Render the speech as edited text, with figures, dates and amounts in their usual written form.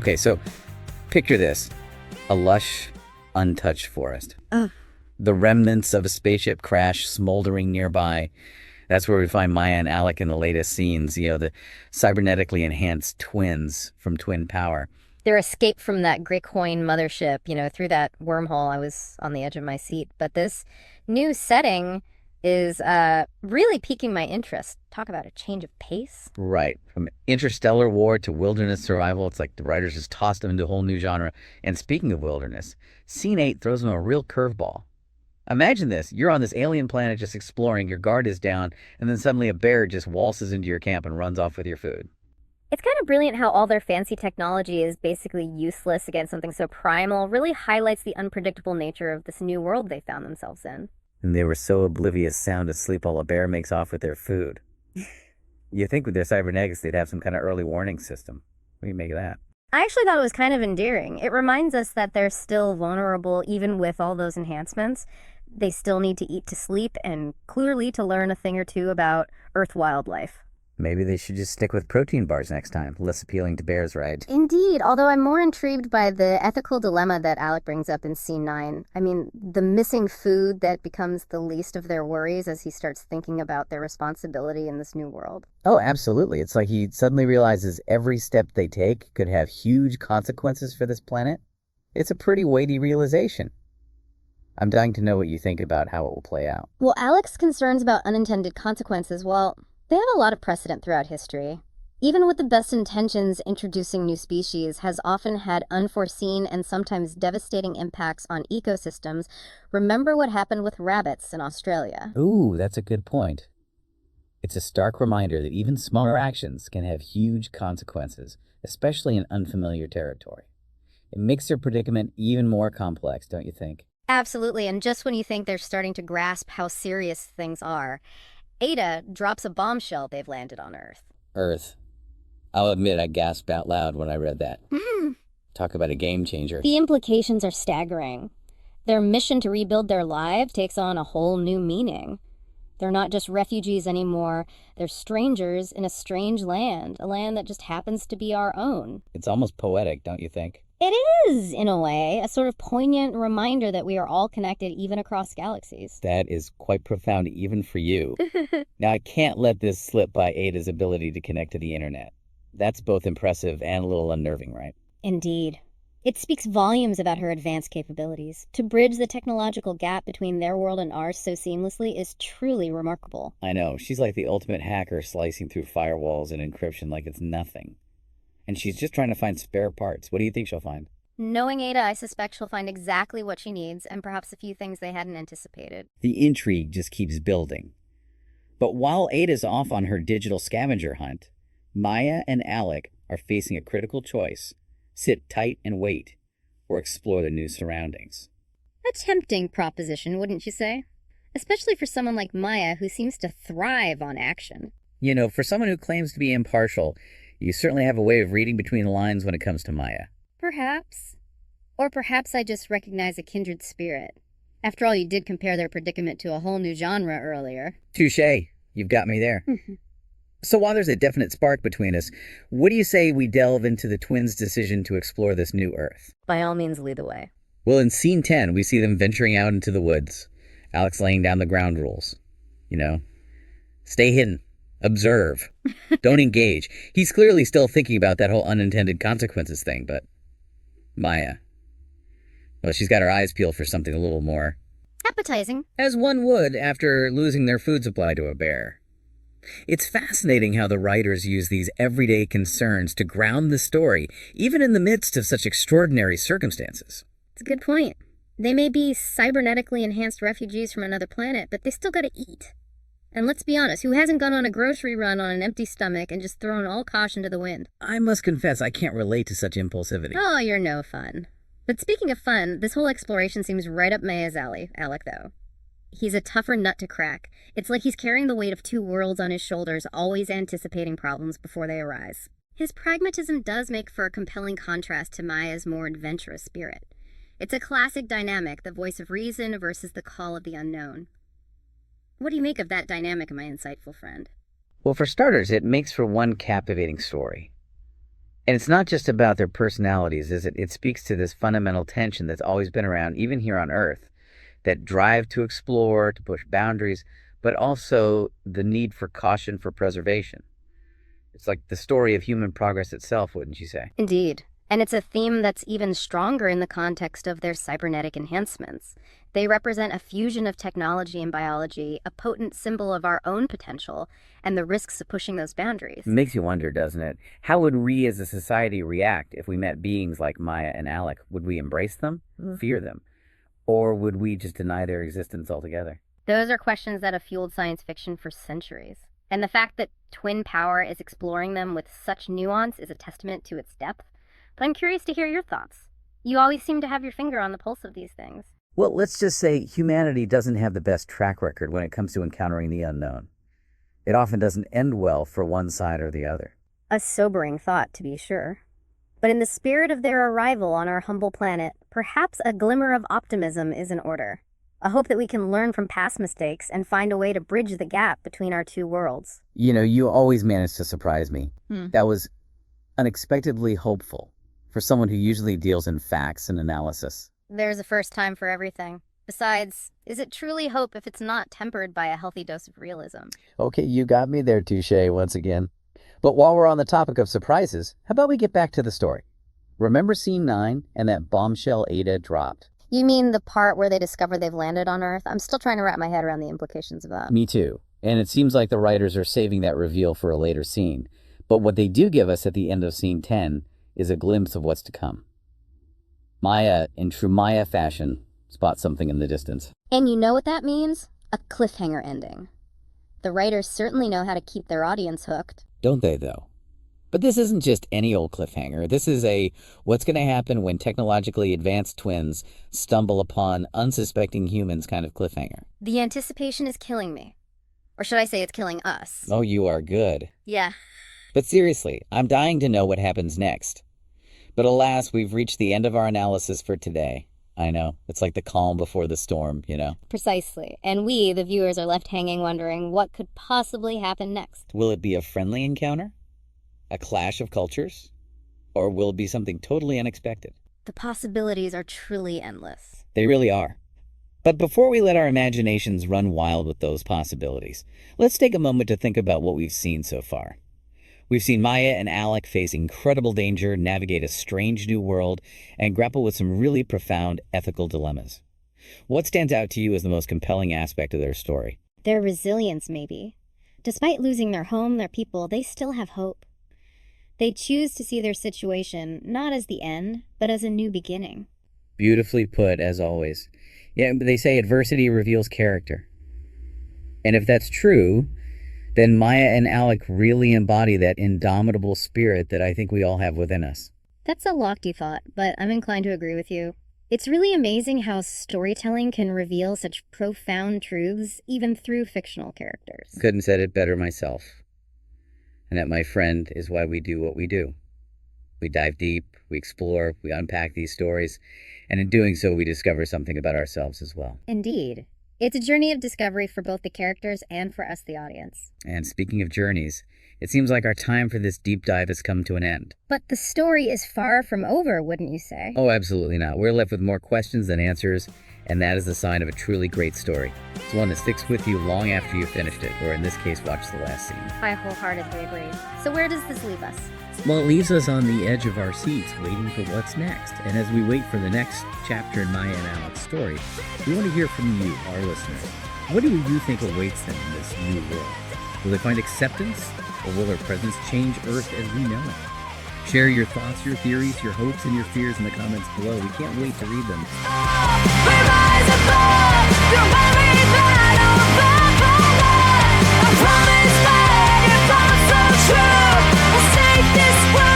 Okay, so picture this. A lush, untouched forest. Ugh. The remnants of a spaceship crash smoldering nearby. That's where we find Maia and Alec in the latest scenes, the cybernetically enhanced twins from Twin Power. Their escape from that Greycoin mothership, through that wormhole, I was on the edge of my seat. But this new setting is really piquing my interest. Talk about a change of pace. Right. From interstellar war to wilderness survival, it's like the writers just tossed them into a whole new genre. And speaking of wilderness, Scene 8 throws them a real curveball. Imagine this. You're on this alien planet just exploring, your guard is down, and then suddenly a bear just waltzes into your camp and runs off with your food. It's kind of brilliant how all their fancy technology is basically useless against something so primal, really highlights the unpredictable nature of this new world they found themselves in. And they were so oblivious, sound asleep while a bear makes off with their food. You think with their cybernetics they'd have some kind of early warning system. What do you make of that? I actually thought it was kind of endearing. It reminds us that they're still vulnerable even with all those enhancements. They still need to eat to sleep and clearly to learn a thing or two about Earth wildlife. Maybe they should just stick with protein bars next time. Less appealing to bears, right? Indeed, although I'm more intrigued by the ethical dilemma that Alec brings up in scene 9. I mean, the missing food that becomes the least of their worries as he starts thinking about their responsibility in this new world. Oh, absolutely. It's like he suddenly realizes every step they take could have huge consequences for this planet. It's a pretty weighty realization. I'm dying to know what you think about how it will play out. Well, Alec's concerns about unintended consequences, well, they have a lot of precedent throughout history. Even with the best intentions, introducing new species has often had unforeseen and sometimes devastating impacts on ecosystems. Remember what happened with rabbits in Australia. Ooh, that's a good point. It's a stark reminder that even smaller actions can have huge consequences, especially in unfamiliar territory. It makes their predicament even more complex, don't you think? Absolutely, and just when you think they're starting to grasp how serious things are, Ada drops a bombshell they've landed on Earth. Earth. I'll admit I gasped out loud when I read that. Talk about a game changer. The implications are staggering. Their mission to rebuild their lives takes on a whole new meaning. They're not just refugees anymore. They're strangers in a strange land, a land that just happens to be our own. It's almost poetic, don't you think? It is, in a way, a sort of poignant reminder that we are all connected even across galaxies. That is quite profound even for you. Now, I can't let this slip by Ada's ability to connect to the internet. That's both impressive and a little unnerving, right? Indeed. It speaks volumes about her advanced capabilities. To bridge the technological gap between their world and ours so seamlessly is truly remarkable. I know. She's like the ultimate hacker slicing through firewalls and encryption like it's nothing. And she's just trying to find spare parts. What do you think she'll find? Knowing Ada, I suspect she'll find exactly what she needs and perhaps a few things they hadn't anticipated. The intrigue just keeps building. But while Ada's off on her digital scavenger hunt, Maia and Alec are facing a critical choice. Sit tight and wait, or explore the new surroundings. A tempting proposition, wouldn't you say? Especially for someone like Maia, who seems to thrive on action. For someone who claims to be impartial, you certainly have a way of reading between the lines when it comes to Maia. Perhaps. Or perhaps I just recognize a kindred spirit. After all, you did compare their predicament to a whole new genre earlier. Touché. You've got me there. So while there's a definite spark between us, what do you say we delve into the twins' decision to explore this new Earth? By all means, lead the way. Well, in scene 10, we see them venturing out into the woods. Alex laying down the ground rules. Stay hidden. Observe. Don't engage. He's clearly still thinking about that whole unintended consequences thing, but Maia, well, she's got her eyes peeled for something a little more appetizing. As one would after losing their food supply to a bear. It's fascinating how the writers use these everyday concerns to ground the story, even in the midst of such extraordinary circumstances. It's a good point. They may be cybernetically enhanced refugees from another planet, but they still gotta eat. And let's be honest, who hasn't gone on a grocery run on an empty stomach and just thrown all caution to the wind? I must confess I can't relate to such impulsivity. Oh, you're no fun. But speaking of fun, this whole exploration seems right up Maia's alley, Alec, though. He's a tougher nut to crack. It's like he's carrying the weight of two worlds on his shoulders, always anticipating problems before they arise. His pragmatism does make for a compelling contrast to Maia's more adventurous spirit. It's a classic dynamic, the voice of reason versus the call of the unknown. What do you make of that dynamic, my insightful friend? Well, for starters, it makes for one captivating story. And it's not just about their personalities, is it? It speaks to this fundamental tension that's always been around, even here on Earth, that drive to explore, to push boundaries, but also the need for caution for preservation. It's like the story of human progress itself, wouldn't you say? Indeed. And it's a theme that's even stronger in the context of their cybernetic enhancements. They represent a fusion of technology and biology, a potent symbol of our own potential, and the risks of pushing those boundaries. It makes you wonder, doesn't it? How would we as a society react if we met beings like Maia and Alec? Would we embrace them, fear them, or would we just deny their existence altogether? Those are questions that have fueled science fiction for centuries. And the fact that Twin Power is exploring them with such nuance is a testament to its depth. But I'm curious to hear your thoughts. You always seem to have your finger on the pulse of these things. Well, let's just say humanity doesn't have the best track record when it comes to encountering the unknown. It often doesn't end well for one side or the other. A sobering thought, to be sure. But in the spirit of their arrival on our humble planet, perhaps a glimmer of optimism is in order. A hope that we can learn from past mistakes and find a way to bridge the gap between our two worlds. You always manage to surprise me. That was unexpectedly hopeful for someone who usually deals in facts and analysis. There's a first time for everything. Besides, is it truly hope if it's not tempered by a healthy dose of realism? Okay, you got me there, touche, once again. But while we're on the topic of surprises, how about we get back to the story? Remember scene 9 and that bombshell Ada dropped? You mean the part where they discover they've landed on Earth? I'm still trying to wrap my head around the implications of that. Me too. And it seems like the writers are saving that reveal for a later scene. But what they do give us at the end of scene 10 is a glimpse of what's to come. Maia, in true Maia fashion, spots something in the distance. And you know what that means? A cliffhanger ending. The writers certainly know how to keep their audience hooked. Don't they, though? But this isn't just any old cliffhanger. This is a what's going to happen when technologically advanced twins stumble upon unsuspecting humans kind of cliffhanger. The anticipation is killing me. Or should I say it's killing us? Oh, you are good. Yeah. But seriously, I'm dying to know what happens next. But alas, we've reached the end of our analysis for today. I know, it's like the calm before the storm, Precisely. And we, the viewers, are left hanging wondering what could possibly happen next. Will it be a friendly encounter? A clash of cultures? Or will it be something totally unexpected? The possibilities are truly endless. They really are. But before we let our imaginations run wild with those possibilities, let's take a moment to think about what we've seen so far. We've seen Maia and Alec face incredible danger, navigate a strange new world, and grapple with some really profound ethical dilemmas. What stands out to you as the most compelling aspect of their story? Their resilience, maybe. Despite losing their home, their people, they still have hope. They choose to see their situation not as the end, but as a new beginning. Beautifully put, as always. Yeah, but they say adversity reveals character. And if that's true, then Maia and Alec really embody that indomitable spirit that I think we all have within us. That's a lofty thought, but I'm inclined to agree with you. It's really amazing how storytelling can reveal such profound truths, even through fictional characters. Couldn't have said it better myself. And that, my friend, is why we do what we do. We dive deep, we explore, we unpack these stories, and in doing so, we discover something about ourselves as well. Indeed. It's a journey of discovery for both the characters and for us, the audience. And speaking of journeys, it seems like our time for this deep dive has come to an end. But the story is far from over, wouldn't you say? Oh, absolutely not. We're left with more questions than answers, and that is the sign of a truly great story. It's one that sticks with you long after you've finished it, or in this case, watch the last scene. I wholeheartedly agree. So where does this leave us? Well, it leaves us on the edge of our seats, waiting for what's next. And as we wait for the next chapter in Maia and Alec's story, we want to hear from you, our listeners. What do you think awaits them in this new world? Will they find acceptance, or will their presence change Earth as we know it? Share your thoughts, your theories, your hopes, and your fears in the comments below. We can't wait to read them. We rise above through every battle, I promise that if I'm so true, we'll take this world.